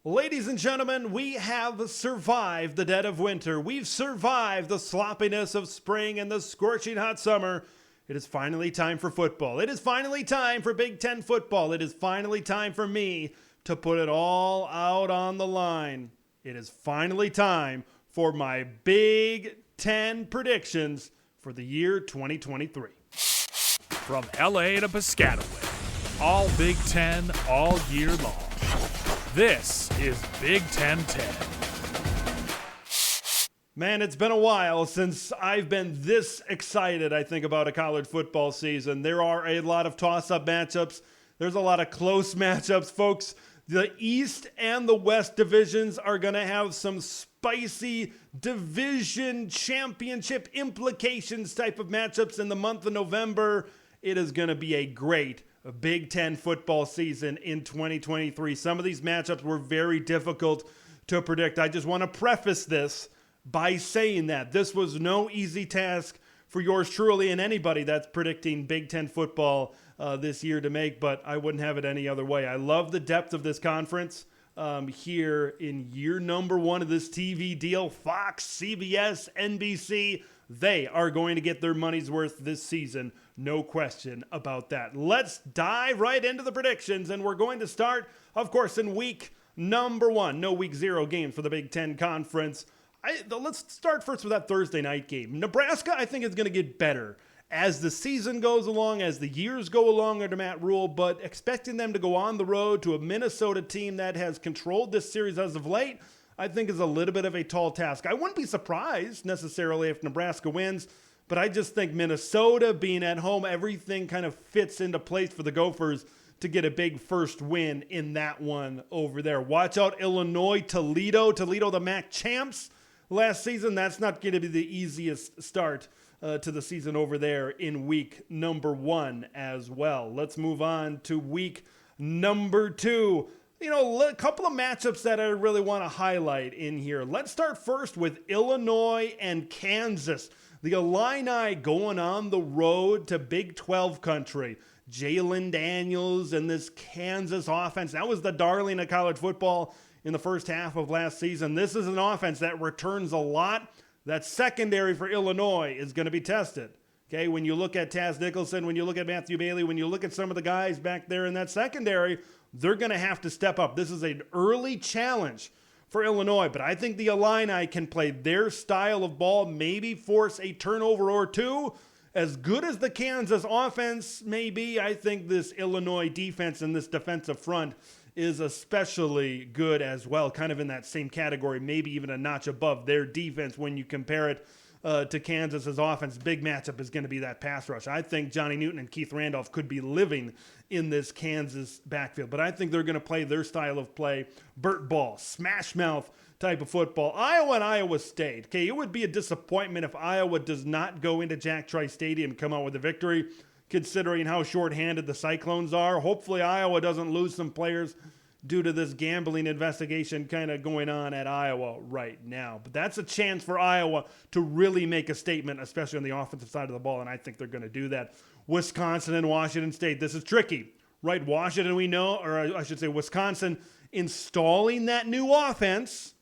Ladies and gentlemen, we have survived the dead of winter. We've survived the sloppiness of spring and the scorching hot summer. It is finally time for football. It is finally time for Big Ten football. It is finally time for me to put it all out on the line. It is finally time for my Big Ten predictions for the year 2023. From LA to Piscataway, all Big Ten all year long. This is Big Ten 10. Man, it's been a while since I've been this excited, I think, about a college football season. There are a lot of toss-up matchups. There's a lot of close matchups, folks. The East and the West divisions are going to have some spicy division championship implications type of matchups in the month of November. It is going to be a great Big Ten football season in 2023. Some of these matchups were very difficult to predict. I just want to preface this by saying that this was no easy task for yours truly and anybody that's predicting Big Ten football this year to make, but I wouldn't have it any other way. I love the depth of this conference here in year number one of this TV deal. Fox, CBS, NBC, they are going to get their money's worth this season. No question about that. Let's dive right into the predictions, and we're going to start, of course, in week number one. No week zero games for the Big Ten Conference. Let's start first with that Thursday night game. Nebraska, I think, is going to get better as the season goes along, as the years go along under Matt Rule, but expecting them to go on the road to a Minnesota team that has controlled this series as of late, I think is a little bit of a tall task. I wouldn't be surprised necessarily if Nebraska wins, but I just think Minnesota being at home, everything kind of fits into place for the Gophers to get a big first win in that one over there. Watch out, Illinois, Toledo, the MAC champs last season. That's not going to be the easiest start to the season over there in week number one as well. Let's move on to week number two. A couple of matchups that I really want to highlight in here. Let's start first with Illinois and Kansas. The Illini going on the road to Big 12 country. Jalen Daniels and this Kansas offense. That was the darling of college football in the first half of last season. This is an offense that returns a lot. That secondary for Illinois is going to be tested. Okay, when you look at Taz Nicholson, when you look at Matthew Bailey, when you look at some of the guys back there in that secondary, they're going to have to step up. This is an early challenge for Illinois, but I think the Illini can play their style of ball, maybe force a turnover or two. As good as the Kansas offense may be, I think this Illinois defense and this defensive front is especially good as well, kind of in that same category, maybe even a notch above their defense when you compare it to Kansas's offense. Big matchup is going to be that pass rush. I think Johnny Newton and Keith Randolph could be living in this Kansas backfield, but I think they're going to play their style of play, Burt Ball, smash mouth type of football. Iowa and Iowa State. Okay, it would be a disappointment if Iowa does not go into Jack Trice Stadium and come out with a victory, considering how shorthanded the Cyclones are. Hopefully Iowa doesn't lose some players due to this gambling investigation kind of going on at Iowa right now. But that's a chance for Iowa to really make a statement, especially on the offensive side of the ball, and I think they're going to do that. Wisconsin and Washington State. This is tricky, right? Washington, we know, or I should say Wisconsin, installing that new offense.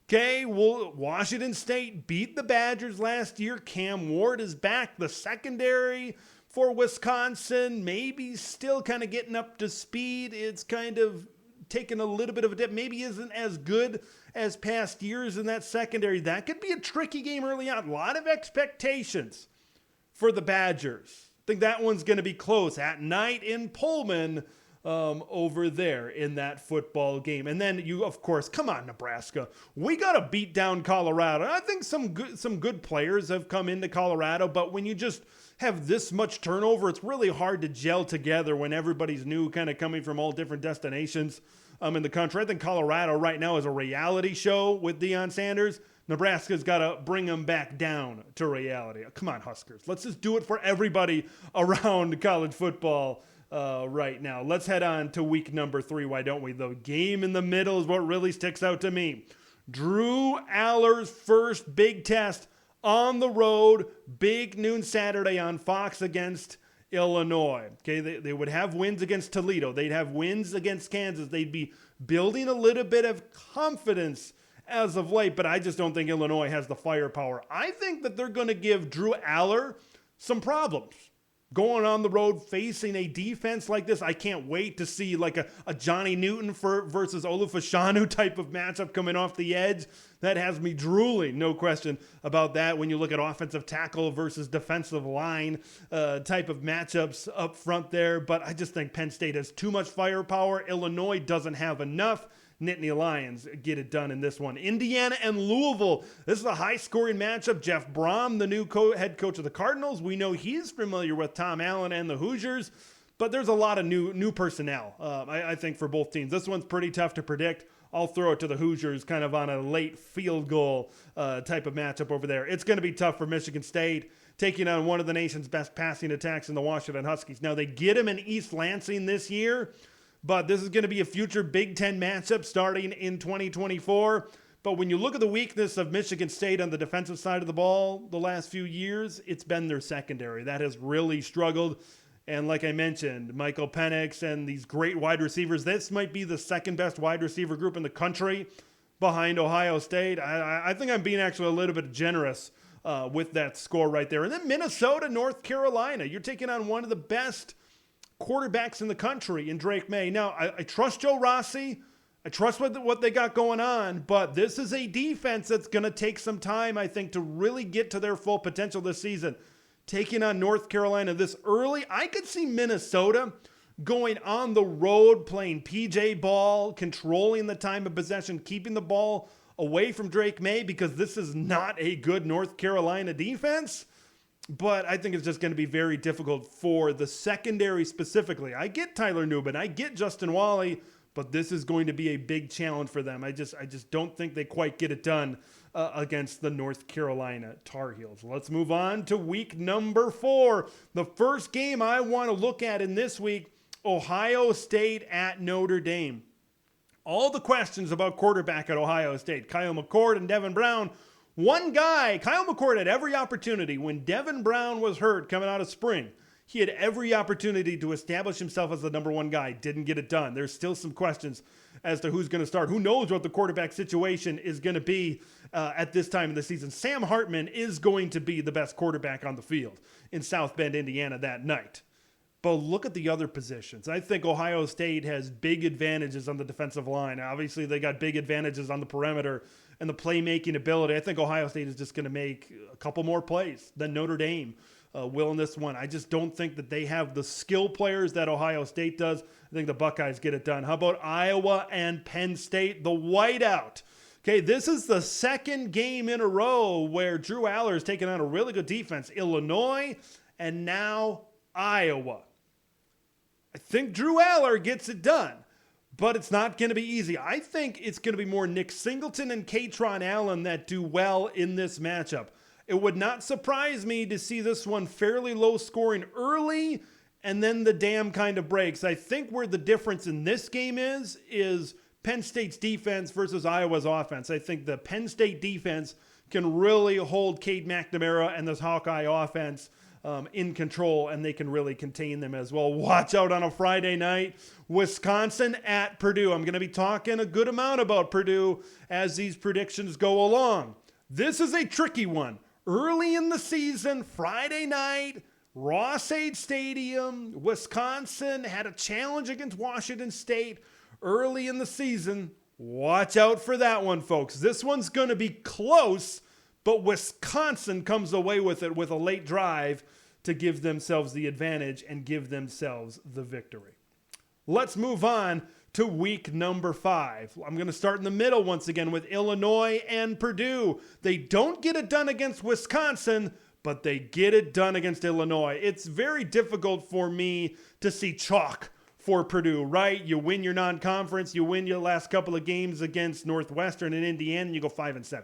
Okay, well, Washington State beat the Badgers last year. Cam Ward is back. The secondary for Wisconsin maybe still kind of getting up to speed. It's kind of taken a little bit of a dip. Maybe isn't as good as past years in that secondary. That could be a tricky game early on. A lot of expectations for the Badgers. I think that one's going to be close at night in Pullman over there in that football game. And then you, of course, come on, Nebraska. We got to beat down Colorado. I think some good players have come into Colorado, but when you just have this much turnover, it's really hard to gel together when everybody's new, kind of coming from all different destinations in the country. I think Colorado right now is a reality show with Deion Sanders. Nebraska's got to bring them back down to reality. Come on, Huskers. Let's just do it for everybody around college football right now. Let's head on to week number 3. Why don't we? The game in the middle is what really sticks out to me. Drew Aller's first big test on the road, big noon Saturday on Fox against Illinois. Okay, they would have wins against Toledo. They'd have wins against Kansas. They'd be building a little bit of confidence as of late, but I just don't think Illinois has the firepower. I think that they're going to give Drew Aller some problems. Going on the road, facing a defense like this, I can't wait to see like a Johnny Newton versus Olufashanu type of matchup coming off the edge. That has me drooling, no question about that. When you look at offensive tackle versus defensive line type of matchups up front there. But I just think Penn State has too much firepower. Illinois doesn't have enough. Nittany Lions get it done in this one. Indiana and Louisville. This is a high-scoring matchup. Jeff Brom, the new head coach of the Cardinals. We know he's familiar with Tom Allen and the Hoosiers, but there's a lot of new personnel, I think, for both teams. This one's pretty tough to predict. I'll throw it to the Hoosiers kind of on a late field goal type of matchup over there. It's going to be tough for Michigan State, taking on one of the nation's best passing attacks in the Washington Huskies. Now, they get him in East Lansing this year, but this is going to be a future Big Ten matchup starting in 2024. But when you look at the weakness of Michigan State on the defensive side of the ball the last few years, it's been their secondary. That has really struggled. And like I mentioned, Michael Penix and these great wide receivers, this might be the second best wide receiver group in the country behind Ohio State. I think I'm being actually a little bit generous with that score right there. And then Minnesota, North Carolina. You're taking on one of the best quarterbacks in the country in Drake May. Now, I trust Joe Rossi. I trust what they got going on, but this is a defense that's going to take some time, I think, to really get to their full potential this season. Taking on North Carolina this early, I could see Minnesota going on the road, playing PJ ball, controlling the time of possession, keeping the ball away from Drake May, because this is not a good North Carolina defense. But I think it's just going to be very difficult for the secondary specifically. I get Tyler Nubin, I get Justin Wally, but this is going to be a big challenge for them. I just don't think they quite get it done against the North Carolina Tar Heels. Let's move on to week number 4. The first game I want to look at in this week, Ohio State at Notre Dame. All the questions about quarterback at Ohio State, Kyle McCord and Devin Brown. One guy, Kyle McCord, had every opportunity when Devin Brown was hurt coming out of spring. He had every opportunity to establish himself as the number one guy. Didn't get it done. There's still some questions as to who's going to start. Who knows what the quarterback situation is going to be at this time of the season. Sam Hartman is going to be the best quarterback on the field in South Bend, Indiana that night. But look at the other positions. I think Ohio State has big advantages on the defensive line. Obviously, they got big advantages on the perimeter and the playmaking ability. I think Ohio State is just going to make a couple more plays than Notre Dame will in this one. I just don't think that they have the skill players that Ohio State does. I think the Buckeyes get it done. How about Iowa and Penn State, the whiteout? Okay, this is the second game in a row where Drew Aller is taking on a really good defense. Illinois and now Iowa. I think Drew Aller gets it done, but it's not going to be easy. I think it's going to be more Nick Singleton and Katron Allen that do well in this matchup. It would not surprise me to see this one fairly low scoring early, and then the dam kind of breaks. I think where the difference in this game is Penn State's defense versus Iowa's offense. I think the Penn State defense can really hold Cade McNamara and this Hawkeye offense in control, and they can really contain them as well. Watch out on a Friday night, Wisconsin at Purdue. I'm going to be talking a good amount about Purdue as these predictions go along. This is a tricky one. Early in the season, Friday night, Ross-Ade Stadium, Wisconsin had a challenge against Washington State early in the season. Watch out for that one, folks. This one's going to be close, but Wisconsin comes away with it with a late drive to give themselves the advantage and give themselves the victory. Let's move on to week number 5. I'm going to start in the middle once again with Illinois and Purdue. They don't get it done against Wisconsin, but they get it done against Illinois. It's very difficult for me to see chalk for Purdue, right? You win your non-conference, you win your last couple of games against Northwestern and Indiana, and you go 5-7.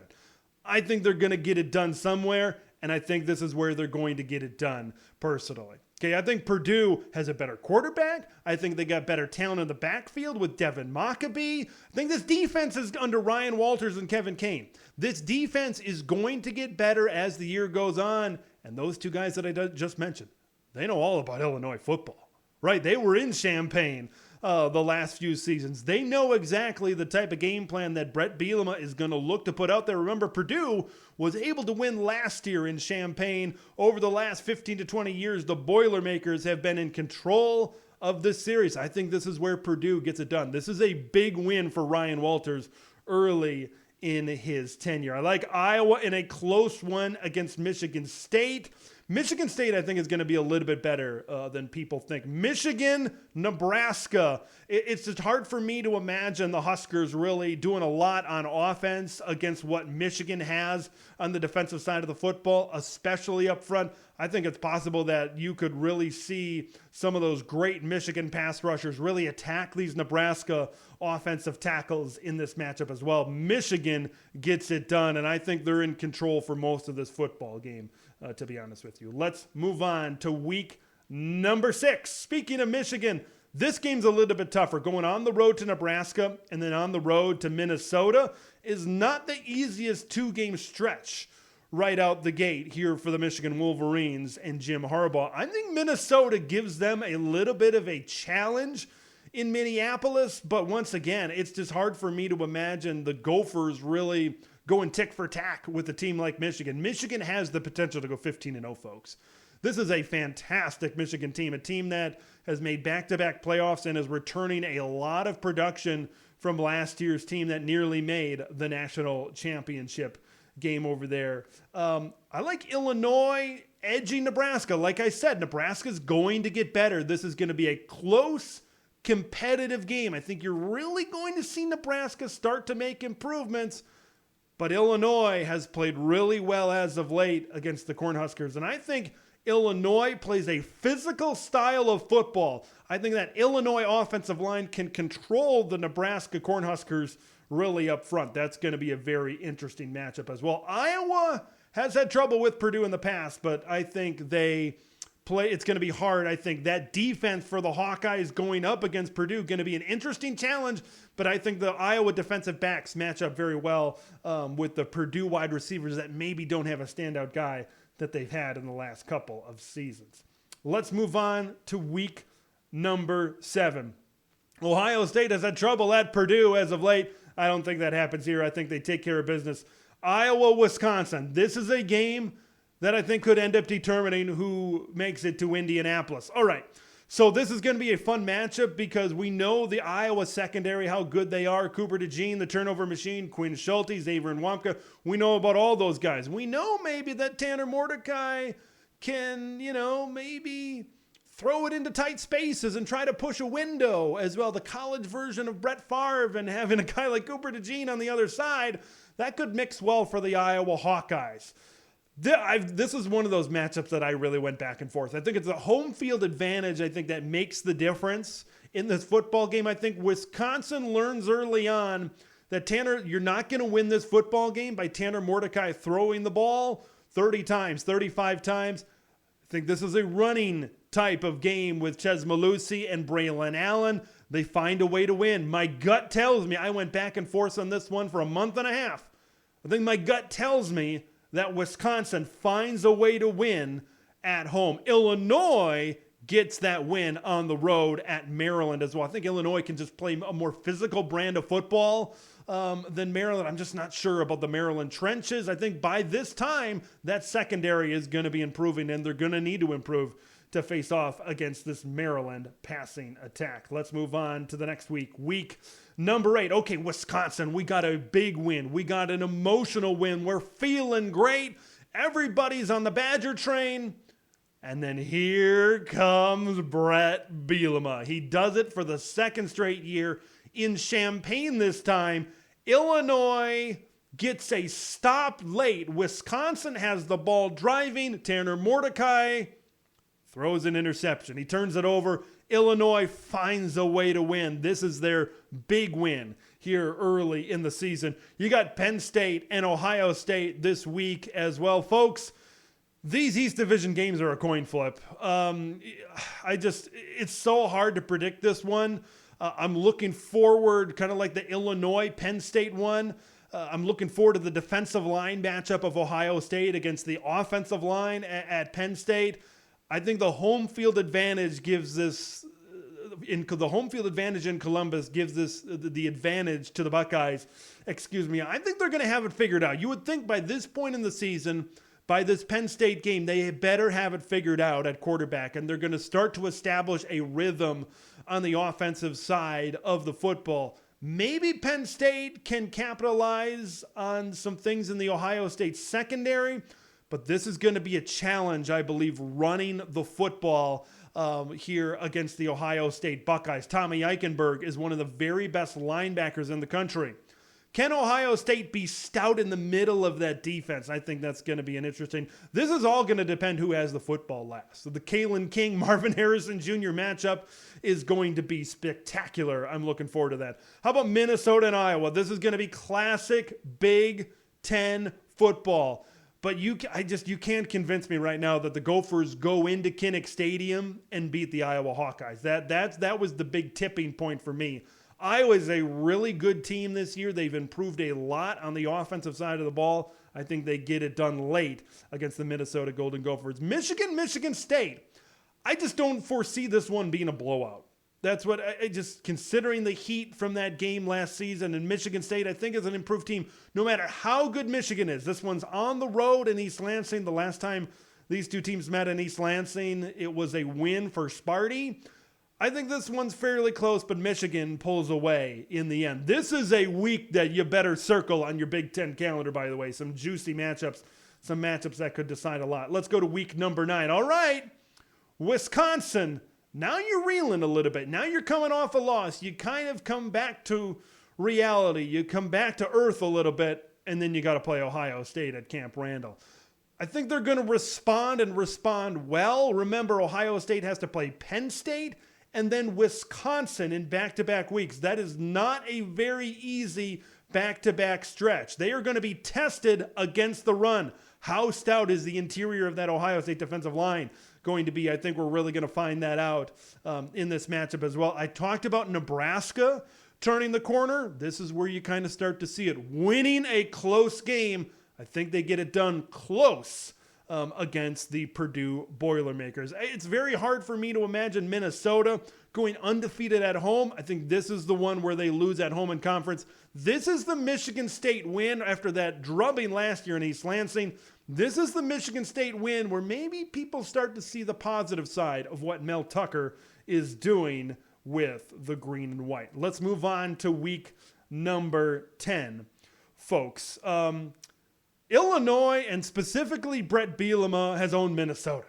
I think they're going to get it done somewhere, and I think this is where they're going to get it done personally. Okay, I think Purdue has a better quarterback. I think they got better talent in the backfield with Devin Mockabee. I think this defense is under Ryan Walters and Kevin Kane. This defense is going to get better as the year goes on, and those two guys that I just mentioned, they know all about Illinois football, right? They were in Champaign the last few seasons. They know exactly the type of game plan that Brett Bielema is going to look to put out there. Remember, Purdue was able to win last year in Champaign. Over the last 15 to 20 years, the Boilermakers have been in control of this series. I think this is where Purdue gets it done. This is a big win for Ryan Walters early in his tenure. I like Iowa in a close one against Michigan State. Michigan State, I think, is going to be a little bit better than people think. Michigan, Nebraska. It's just hard for me to imagine the Huskers really doing a lot on offense against what Michigan has on the defensive side of the football, especially up front. I think it's possible that you could really see some of those great Michigan pass rushers really attack these Nebraska offensive tackles in this matchup as well. Michigan gets it done, and I think they're in control for most of this football game, to be honest with you. Let's move on to week number 6. Speaking of Michigan, this game's a little bit tougher. Going on the road to Nebraska and then on the road to Minnesota is not the easiest 2-game stretch right out the gate here for the Michigan Wolverines and Jim Harbaugh. I think Minnesota gives them a little bit of a challenge in Minneapolis, but once again, it's just hard for me to imagine the Gophers really going tick for tack with a team like Michigan. Michigan has the potential to go 15-0, folks. This is a fantastic Michigan team, a team that has made back-to-back playoffs and is returning a lot of production from last year's team that nearly made the national championship game over there. I like Illinois edging Nebraska. Like I said, Nebraska's going to get better. This is going to be a close, competitive game. I think you're really going to see Nebraska start to make improvements, but Illinois has played really well as of late against the Cornhuskers, and I think Illinois plays a physical style of football. I think that Illinois offensive line can control the Nebraska Cornhuskers really up front. That's going to be a very interesting matchup as well. Iowa has had trouble with Purdue in the past, but I think it's going to be hard. I think that defense for the Hawkeyes going up against Purdue going to be an interesting challenge, but I think the Iowa defensive backs match up very well with the Purdue wide receivers that maybe don't have a standout guy that they've had in the last couple of seasons. Let's move on to week number 7. Ohio State has had trouble at Purdue as of late. I don't think that happens here. I think they take care of business. Iowa, Wisconsin. This is a game that I think could end up determining who makes it to Indianapolis. All right. So this is going to be a fun matchup because we know the Iowa secondary, how good they are. Cooper DeJean, the turnover machine, Quinn Schulte, Xavier Nwamka. We know about all those guys. We know maybe that Tanner Mordecai can, maybe throw it into tight spaces and try to push a window as well. The college version of Brett Favre and having a guy like Cooper DeJean on the other side, that could mix well for the Iowa Hawkeyes. This is one of those matchups that I really went back and forth. I think it's a home field advantage, I think, that makes the difference in this football game. I think Wisconsin learns early on that you're not going to win this football game by Tanner Mordecai throwing the ball 30 times, 35 times. I think this is a running type of game with Ches Malusi and Braylon Allen. They find a way to win. My gut tells me, I went back and forth on this one for a month and a half. I think my gut tells me that Wisconsin finds a way to win at home. Illinois gets that win on the road at Maryland as well. I think Illinois can just play a more physical brand of football than Maryland. I'm just not sure about the Maryland trenches. I think by this time, that secondary is going to be improving, and they're going to need to improve to face off against this Maryland passing attack. Let's move on to the next week. Week number 8. Okay, Wisconsin, we got a big win. We got an emotional win. We're feeling great. Everybody's on the Badger train. And then here comes Brett Bielema. He does it for the second straight year in Champaign this time. Illinois gets a stop late. Wisconsin has the ball driving. Tanner Mordecai throws an interception. He turns it over. Illinois finds a way to win. This is their big win here early in the season. You got Penn State and Ohio State this week as well. Folks, these East Division games are a coin flip. It's so hard to predict this one. I'm looking forward, kind of like the Illinois-Penn State one. I'm looking forward to the defensive line matchup of Ohio State against the offensive line at Penn State. I think the home field advantage gives this the home field advantage in Columbus gives this the advantage to the Buckeyes. Excuse me. I think they're going to have it figured out. You would think by this point in the season, by this Penn State game, they better have it figured out at quarterback, and they're going to start to establish a rhythm on the offensive side of the football. Maybe Penn State can capitalize on some things in the Ohio State secondary, but this is going to be a challenge, I believe, running the football here against the Ohio State Buckeyes. Tommy Eichenberg is one of the very best linebackers in the country. Can Ohio State be stout in the middle of that defense? I think that's going to be an interesting. This is all going to depend who has the football last. So the Kalen King, Marvin Harrison Jr. matchup is going to be spectacular. I'm looking forward to that. How about Minnesota and Iowa? This is going to be classic Big Ten football. But you can't convince me right now that the Gophers go into Kinnick Stadium and beat the Iowa Hawkeyes. That was the big tipping point for me. Iowa is a really good team this year. They've improved a lot on the offensive side of the ball. I think they get it done late against the Minnesota Golden Gophers. Michigan State. I just don't foresee this one being a blowout. That's what considering the heat from that game last season, and Michigan State, I think, is an improved team. No matter how good Michigan is, this one's on the road in East Lansing. The last time these two teams met in East Lansing, it was a win for Sparty. I think this one's fairly close, but Michigan pulls away in the end. This is a week that you better circle on your Big Ten calendar, by the way. Some juicy matchups, some matchups that could decide a lot. Let's go to week number 9. All right, Wisconsin. Now you're reeling a little bit. Now you're coming off a loss. You kind of come back to reality. You come back to earth a little bit, and then you got to play Ohio State at Camp Randall. I think they're going to respond well. Remember, Ohio State has to play Penn State and then Wisconsin in back-to-back weeks. That is not a very easy back-to-back stretch. They are going to be tested against the run. How stout is the interior of that Ohio State defensive line going to be? I think we're really going to find that out in this matchup as well. I talked about Nebraska turning the corner. This is where you kind of start to see it. Winning a close game. I think they get it done close against the Purdue Boilermakers. It's very hard for me to imagine Minnesota going undefeated at home. I think this is the one where they lose at home in conference. This is the Michigan State win after that drubbing last year in East Lansing. This is the Michigan State win where maybe people start to see the positive side of what Mel Tucker is doing with the green and white. Let's move on to week number 10, folks. Illinois, and specifically Brett Bielema, has owned Minnesota.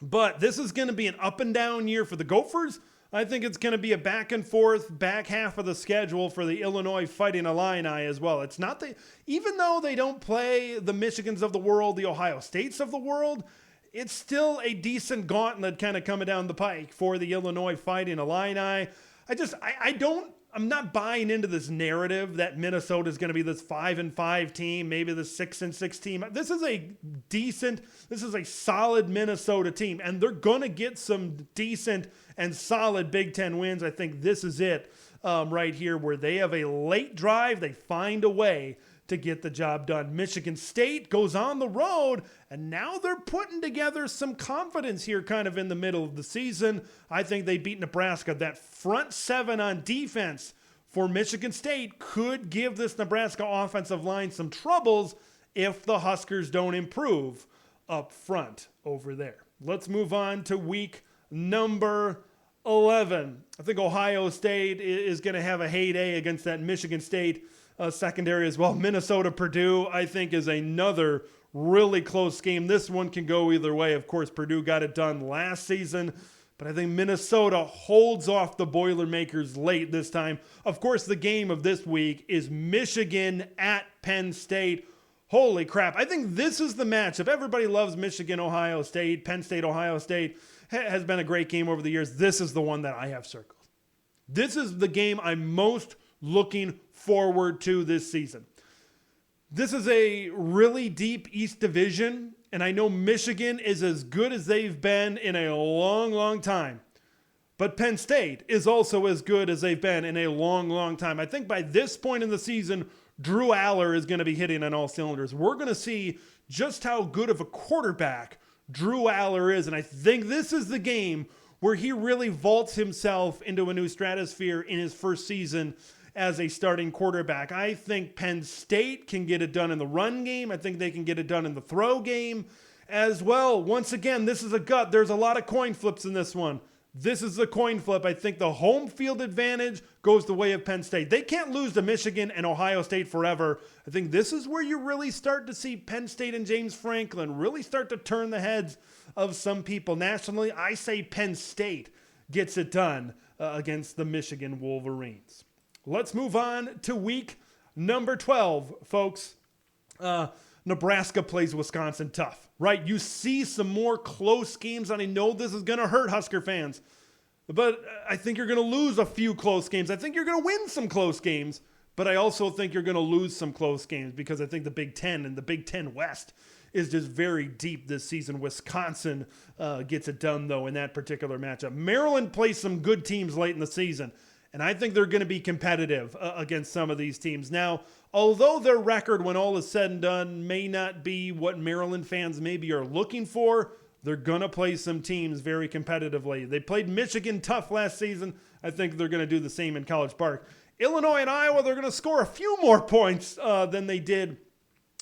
But this is going to be an up and down year for the Gophers. I think it's going to be a back and forth, back half of the schedule for the Illinois Fighting Illini as well. It's not even though they don't play the Michigans of the world, the Ohio States of the world, it's still a decent gauntlet kind of coming down the pike for the Illinois Fighting Illini. I'm not buying into this narrative that Minnesota is going to be this 5-5 team, maybe the 6-6 team. This is a solid Minnesota team, and they're going to get some decent and solid Big Ten wins. I think this is it right here where they have a late drive. They find a way to get the job done. Michigan State goes on the road, and now they're putting together some confidence here kind of in the middle of the season. I think they beat Nebraska. That front seven on defense for Michigan State could give this Nebraska offensive line some troubles if the Huskers don't improve up front over there. Let's move on to week number 11. I think Ohio State is going to have a heyday against that Michigan State secondary as well. Minnesota-Purdue, I think, is another really close game. This one can go either way. Of course, Purdue got it done last season, but I think Minnesota holds off the Boilermakers late this time. Of course, the game of this week is Michigan at Penn State. Holy crap. I think this is the matchup. Everybody loves Michigan, Ohio State. Penn State, Ohio State has been a great game over the years. This is the one that I have circled. This is the game I'm most looking forward to this season. This is a really deep East Division, and I know Michigan is as good as they've been in a long, long time. But Penn State is also as good as they've been in a long, long time. I think by this point in the season, Drew Aller is going to be hitting on all cylinders. We're going to see just how good of a quarterback Drew Aller is. And I think this is the game where he really vaults himself into a new stratosphere in his first season as a starting quarterback. I think Penn State can get it done in the run game. I think they can get it done in the throw game as well. Once again, this is a gut. There's a lot of coin flips in this one. This is a coin flip. I think the home field advantage goes the way of Penn State. They can't lose to Michigan and Ohio State forever. I think this is where you really start to see Penn State and James Franklin really start to turn the heads of some people nationally. I say Penn State gets it done against the Michigan Wolverines. Let's move on to week number 12, folks. Nebraska plays Wisconsin tough, right? You see some more close games, and I know this is going to hurt Husker fans, but I think you're going to lose a few close games. I think you're going to win some close games, but I also think you're going to lose some close games because I think the Big Ten and the Big Ten West is just very deep this season. Wisconsin gets it done, though, in that particular matchup. Maryland plays some good teams late in the season, and I think they're going to be competitive against some of these teams. Now, although their record, when all is said and done, may not be what Maryland fans maybe are looking for, they're going to play some teams very competitively. They played Michigan tough last season. I think they're going to do the same in College Park. Illinois and Iowa, they're going to score a few more points than they did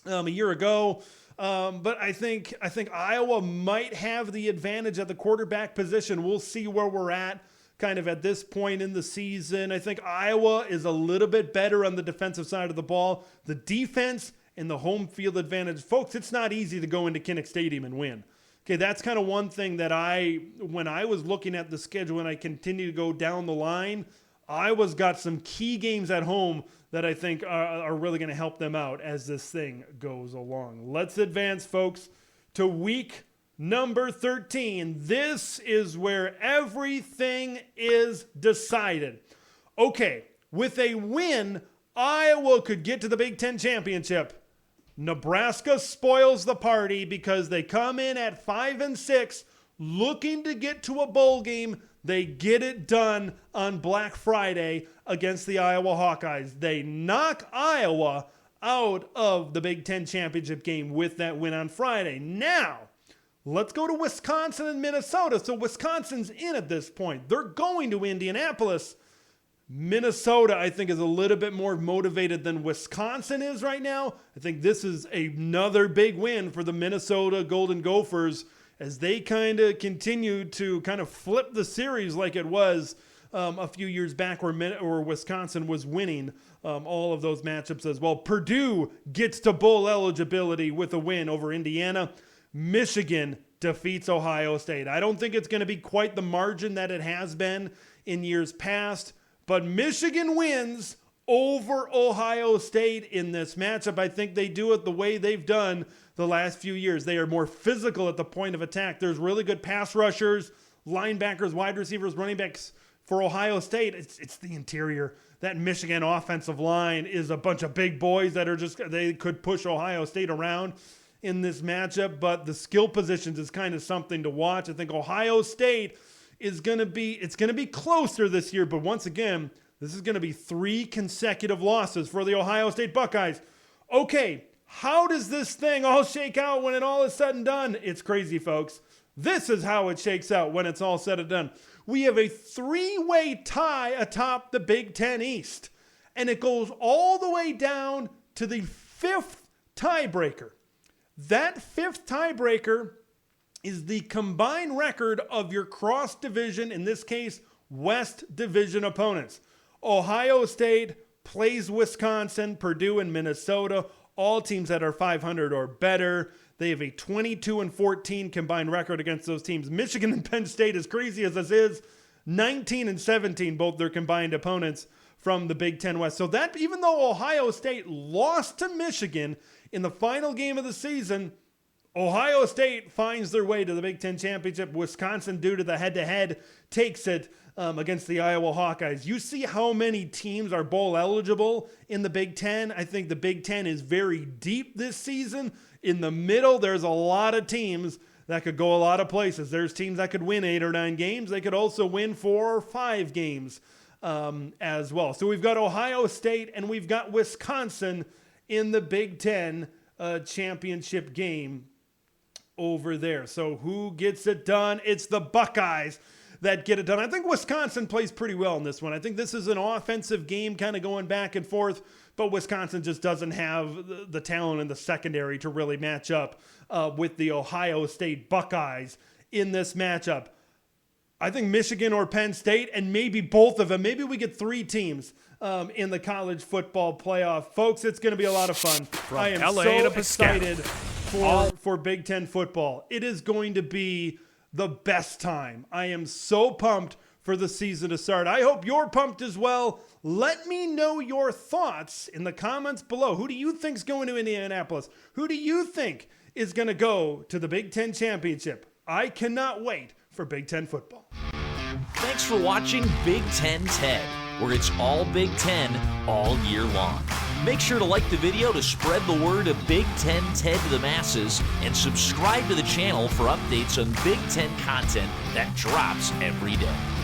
a year ago. But I think Iowa might have the advantage at the quarterback position. We'll see where we're at kind of at this point in the season. I think Iowa is a little bit better on the defensive side of the ball. The defense and the home field advantage. Folks, it's not easy to go into Kinnick Stadium and win. Okay, that's kind of one thing that when I was looking at the schedule and I continue to go down the line, Iowa's got some key games at home that I think are really going to help them out as this thing goes along. Let's advance, folks, to week number 13. This is where everything is decided. Okay, with a win, Iowa could get to the Big Ten championship. Nebraska spoils the party because they come in at 5-6, looking to get to a bowl game. They get it done on Black Friday against the Iowa Hawkeyes. They knock Iowa out of the Big Ten championship game with that win on Friday. Now, let's go to Wisconsin and Minnesota. So Wisconsin's in at this point. They're going to Indianapolis. Minnesota, I think, is a little bit more motivated than Wisconsin is right now. I think this is another big win for the Minnesota Golden Gophers as they kind of continue to kind of flip the series like it was a few years back where Wisconsin was winning all of those matchups as well. Purdue gets to bowl eligibility with a win over Indiana. Michigan defeats Ohio State. I don't think it's going to be quite the margin that it has been in years past, but Michigan wins over Ohio State in this matchup. I think they do it the way they've done the last few years. They are more physical at the point of attack. There's really good pass rushers, linebackers, wide receivers, running backs for Ohio State. It's the interior. That Michigan offensive line is a bunch of big boys that are they could push Ohio State around in this matchup, but the skill positions is kind of something to watch. I think Ohio State is going to be closer this year, but once again, this is going to be 3 consecutive losses for the Ohio State Buckeyes. Okay, how does this thing all shake out when it all is said and done? It's crazy, folks. This is how it shakes out when it's all said and done. We have a 3-way tie atop the Big Ten East, and it goes all the way down to the 5th tiebreaker. That 5th tiebreaker is the combined record of your cross-division, in this case, West Division opponents. Ohio State plays Wisconsin, Purdue, and Minnesota, all teams that are 500 or better. They have a 22-14 combined record against those teams. Michigan and Penn State, as crazy as this is, 19-17, both their combined opponents from the Big Ten West. So that, even though Ohio State lost to Michigan in the final game of the season, Ohio State finds their way to the Big Ten Championship. Wisconsin, due to the head-to-head, takes it against the Iowa Hawkeyes. You see how many teams are bowl eligible in the Big Ten. I think the Big Ten is very deep this season. In the middle, there's a lot of teams that could go a lot of places. There's teams that could win 8 or 9 games. They could also win 4 or 5 games as well. So we've got Ohio State and we've got Wisconsin in the Big Ten championship game. over there. So who gets it done? It's the Buckeyes that get it done. I think Wisconsin plays pretty well in this one. I think this is an offensive game kind of going back and forth, but Wisconsin just doesn't have the talent in the secondary to really match up with the Ohio State Buckeyes in this matchup. I think Michigan or Penn State, and maybe both of them. Maybe we get 3 teams in the college football playoff. Folks, it's going to be a lot of fun. I am LA so to excited for Big Ten football. It is going to be the best time. I am so pumped for the season to start. I hope you're pumped as well. Let me know your thoughts in the comments below. Who do you think is going to Indianapolis? Who do you think is going to go to the Big Ten championship? I cannot wait for Big Ten football. Thanks for watching Big Ten Ted, where it's all Big Ten all year long. Make sure to like the video to spread the word of Big Ten Ted to the masses, and subscribe to the channel for updates on Big Ten content that drops every day.